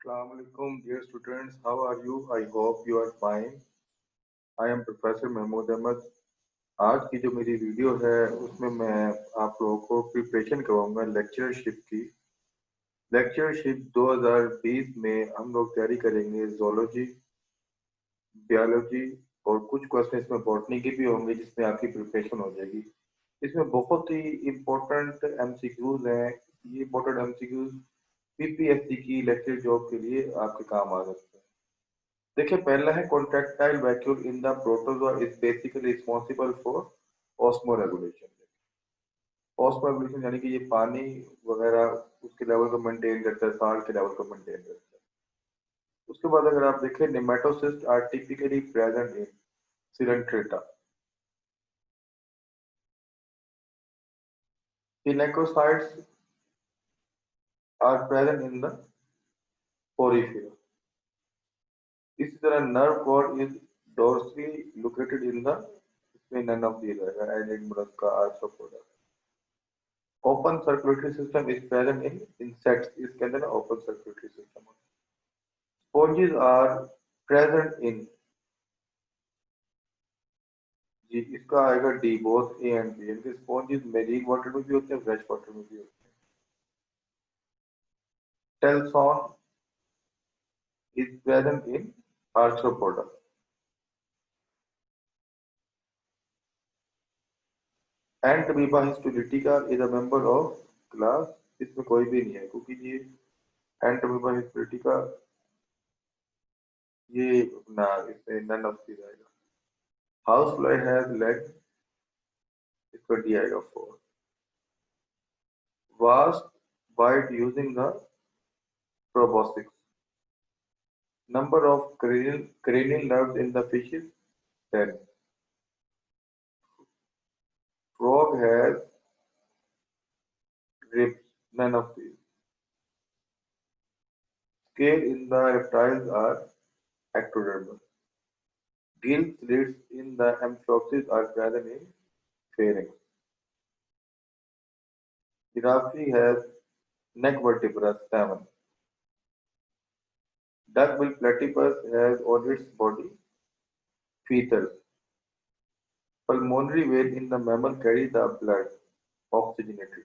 Assalamu alaikum, dear students. How are you? I hope you are fine. I am Professor Mahmood Ahmed. आज की जो मेरी video है उसमें मैं आप लोगों को प्रिपरेशन करवाऊंगा लेक्चरशिप की। लेक्चरशिप 2020 में हम लोग तैयारी करेंगे जोलॉजी, बायोलॉजी और कुछ क्वेश्चन इसमें बॉटनी के भी होंगे जिसमें आपकी प्रिपरेशन हो जाएगी। इसमें बहुत ही इम्पोर्टेंट एमसीक्यूज हैं। ये इम्पोर्टेंट एमसीक्यूज पीपीएससी की लेक्चर जॉब के लिए आपके काम आ सकते हैं। देखिए पहला है contractile vacuole in the protozoa is basically responsible for osmoregulation. Osmoregulation यानी कि ये पानी वगैरह उसके लेवल को मेंटेन करता है, साल्ट के लेवल को मेंटेन करता है। उसके बाद अगर आप देखें nematocysts are typically present in Coelenterata. Pinacocytes are present in the Porifera. इसी तरह nerve cord is dorsally located in the, इसमें नन ऑफ दिए रहेगा एडेड Mollusca Arthropoda. Open circulatory system is present in insects, इसके अंदर ना open circulatory system. Sponges are present in, जी इसका आएगा D, both A and B. इनके स्पॉन्जेस मेरीन वाटर में भी होते हैं, फ्रेश वाटर में भी होते हैं। Telson is present in Arthropoda. Entamoeba histolytica is a member of class, इसमें कोई भी नहीं है क्योंकि ये एंट अमीबा हिस्टोलिटिका ये ना, इसमें नन ऑफ दिस आएगा। हाउस फ्लाई हैज लेग, इसका डी आएगा 4। Vast bite using the proboscis. Number of cranial nerves in the fish is 10. Frog has ribs, none of these. Scale in the reptiles are ectodermal. Gill slits in the amphioxus are present in pharynx. Giraffe has neck vertebra 7. Duckbill platypus has on its body feathers. Pulmonary vein in the mammal carry the blood oxygenated.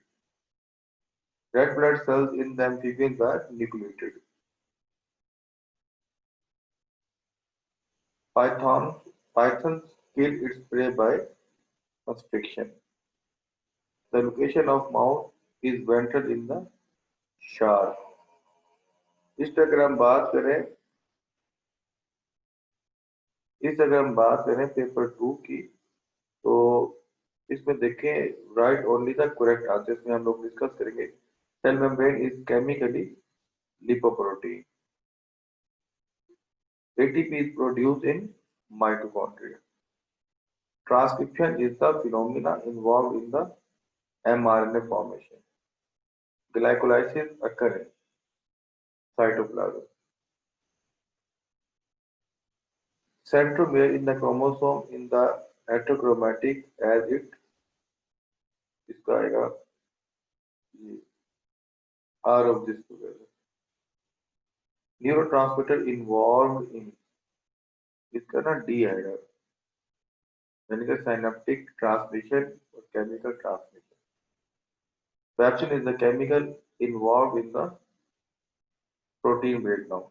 Red blood cells in the amphibians are nucleated. Python, pythons kill its prey by constriction. The location of mouth is ventral in the shark. इस अगर हम बात करें paper 2 की, तो इसमें देखें right only the correct answer. इसमें हम लोग डिस्कस करेंगे cell membrane is chemically lipoprotein. ATP is produced in mitochondria. Transcription is the phenomena involved in the mRNA formation. Glycolysis occurs in cytoplasm. Centromere in the chromosome in the heterochromatic as it, इसका आएगा ये R of this together. Neurotransmitter involved in, इसका ना D आएगा, यानी कि synaptic transmission और chemical transmission. Pepsin is the chemical involved in the protein breakdown.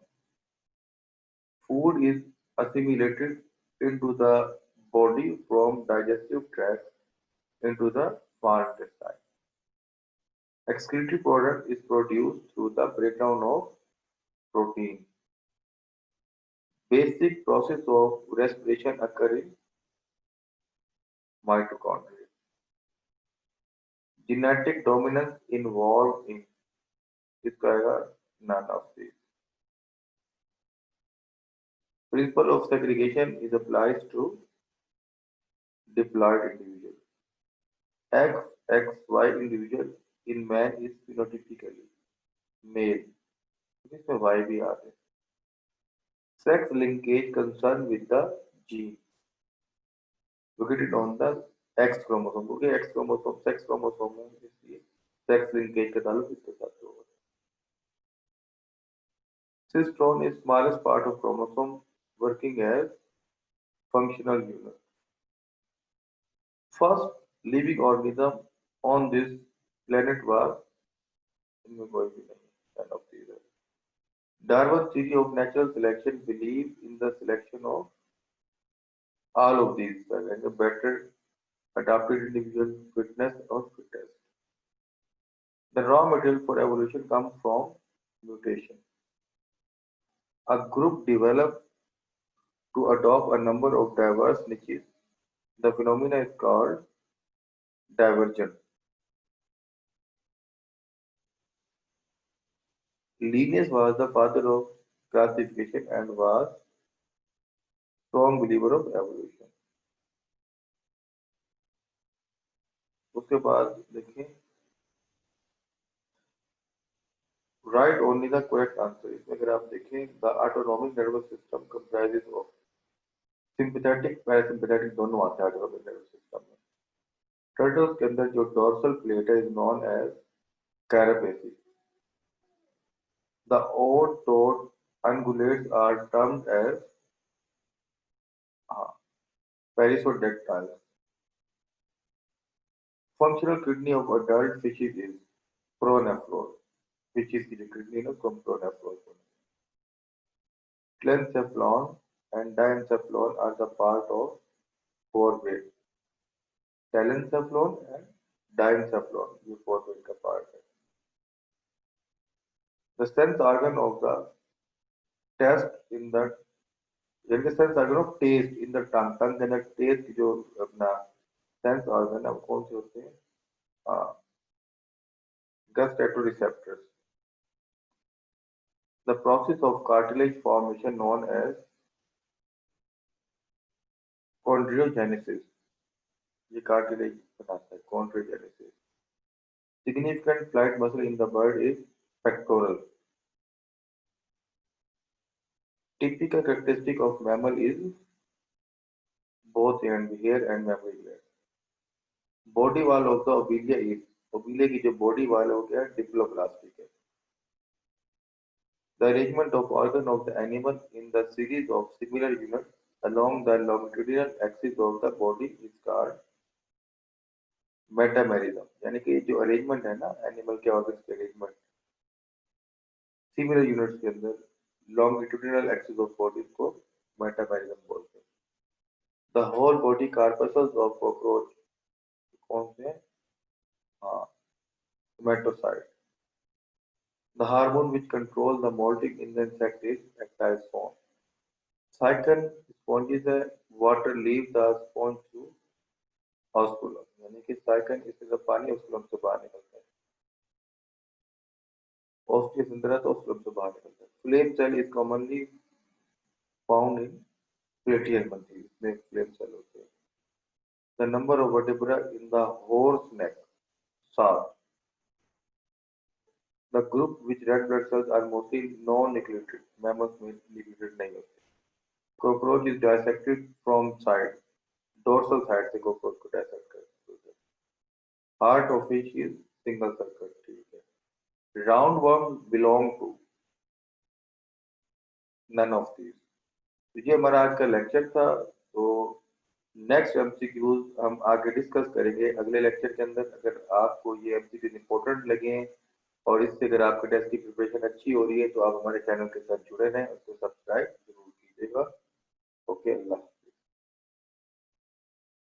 Food is assimilated into the body from digestive tract into the small intestine. Excretory product is produced through the breakdown of protein. Basic process of respiration occur in mitochondria. Genetic dominance involved in, इसका आएगा none of these. Principle of segregation is applied to diploid individual. XXY individual in man is phenotypically male, जिसमें Y भी आते हैं. Sex linkage concerned with the gene located on the X chromosome, क्योंकि X chromosome sex chromosome है, इसलिए sex linkage का ताल्लुक इसके साथ होगा. Cystron is smallest part of chromosome working as functional unit. First living organism on this planet was इनमें कोई भी नहीं, none of these are. Darwin's theory of natural selection believed in the selection of all of these and a better adapted individual fitness or fittest. The raw material for evolution comes from mutation. A group developed to adopt a number of diverse niches. The phenomena is called divergence. Linnaeus was the father of classification and was strong believer of evolution. उसके बाद देखें write only the correct answer. इसमें अगर आप देखें the autonomic nervous system comprises of sympathetic parasympathetic दोनों आते हैं autonomic nervous system में. Turtles के अंदर जो dorsal plate है is known as carapace. The odd-toed ungulates are termed as perissodactyls. Functional kidney of adult fishes is pronephron. Fishes की जो kidney है उसको हम pronephron बोलते हैं. Clencephalon and diencephalon are the part of forebrain. Telencephalon and diencephalon ये forebrain का part है. The sense organ of the taste in the यानी कि sense organ of taste in the tongue. tongue के अंदर taste की जो अपना sense organ है वो कौन से होते हैं? Gustatoriceptors. The process of cartilage formation known as chondrogenesis. ये cartilage बनाता है chondrogenesis. Significant flight muscle in the bird is pectoral. Typical characteristic of mammal is both hair and mammary gland. Body wall of the obelia is obelia की जो body wall है वो क्या है? Diploblastic है. The arrangement of organ of the animal in the series of similar units along the longitudinal axis of the body is called metamerism. यानी कि जो arrangement है ना animal के organs के arrangement similar units के अंदर longitudinal axis of body को metamerism बोलते हैं. The whole body corpuscles of cockroach कौन से हैं? Somatocyte. The hormone which controls the molting in the insect is ecdysone. Second sponges है water leave the sponge to osculum. यानी कि second इससे जब पानी osculum से बाहर निकलता है. Osculus अंदर है तो osculum से बाहर निकलता है. Flame cell is commonly found in plateal monkey. इसमें flame cell होते हैं. The number of vertebrae in the horse neck. 7. The group which red blood cells are mostly non-nucleated. Mammals में nucleated नहीं होते. Cockroach is dissected from side. Dorsal side से cockroach को dissect करते हैं. Heart of fish is single circle. ठीक है. Roundworms belong to none of these. तो ये हमारा आज का लेक्चर था. तो नेक्स्ट एमसीक्यूज हम आगे डिस्कस करेंगे अगले लेक्चर के अंदर. अगर आपको ये एमसीक्यूज इंपॉर्टेंट लगे और इससे अगर आपके टेस्ट की प्रिपरेशन अच्छी हो रही है तो आप हमारे चैनल के साथ जुड़े रहें, उसको सब्सक्राइब